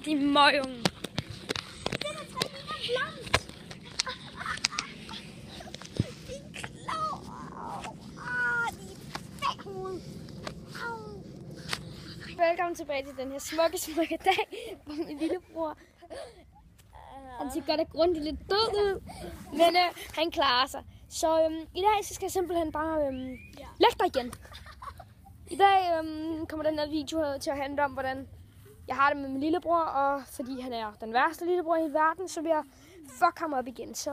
din møgunge. Den er træet i en blomst. Din klog. Din fækhoved. Velkommen tilbage til den her smukke dag, hvor min lillebror, han ser godt og grundigt lidt død ud, men han klarer sig. Så i dag så skal jeg simpelthen bare lægge dig igen. I dag kommer den her video til at handle om, hvordan jeg har det med min lillebror, og fordi han er den værste lillebror i verden, så vil jeg fuck ham op igen. Så,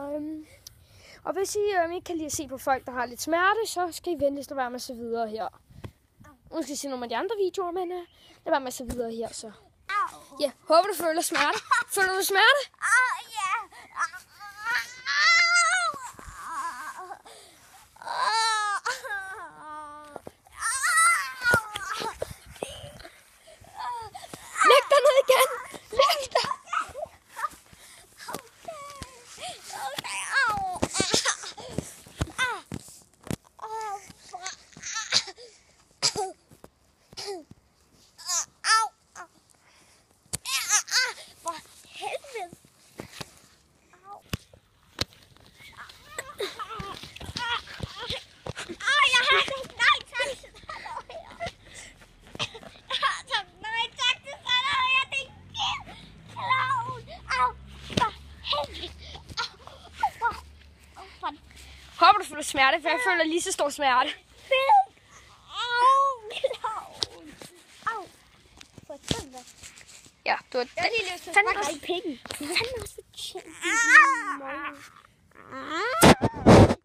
og hvis I ikke kan lide at se på folk, der har lidt smerte, så skal I vente, så være med så videre her. Nu skal jeg se nogle af de andre videoer, men lad være med så videre her, så. Ja, håber du føler smerte. Føler du smerte? Ja. Læg dig ned igen. Læg dig. Håber du føler smerte, for jeg føler lige så stor smerte. Ja, du har fandme også penge. Fandme også fortjent.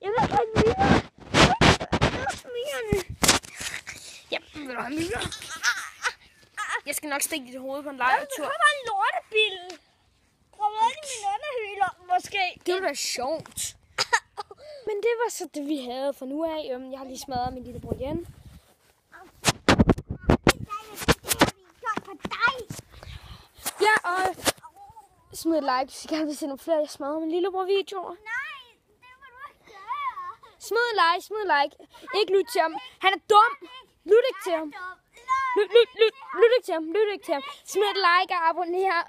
Jeg vil have mere. Ja, vil du have mere? Jeg skal nok stikke dit hoved på en lejretur. Der kommer en lortebil. Kommer ind i min underhyler, måske. Det ville være sjovt. Men det var så det, vi havde for nu af. Jeg har lige smadret min lillebror igen. Ja, og smid et like, hvis I gerne vil se nogle flere. Jeg smadrer min lillebror-videoer. Nej, det må du ikke gøre. Smid et like. Ikke lyt til ham. Han er dum. Lyt ikke til ham. Lyt ikke til ham. Smid et like og abonner,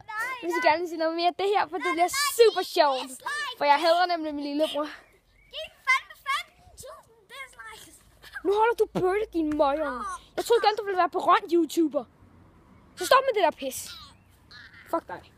hvis I gerne vil se noget mere af det her, for det bliver super sjovt. For jeg hader nemlig min lillebror. Nu holder du bøtte, din møgung. Jeg troede gerne, du ville være berømt YouTuber. Så stop med det der pis. Fuck dig.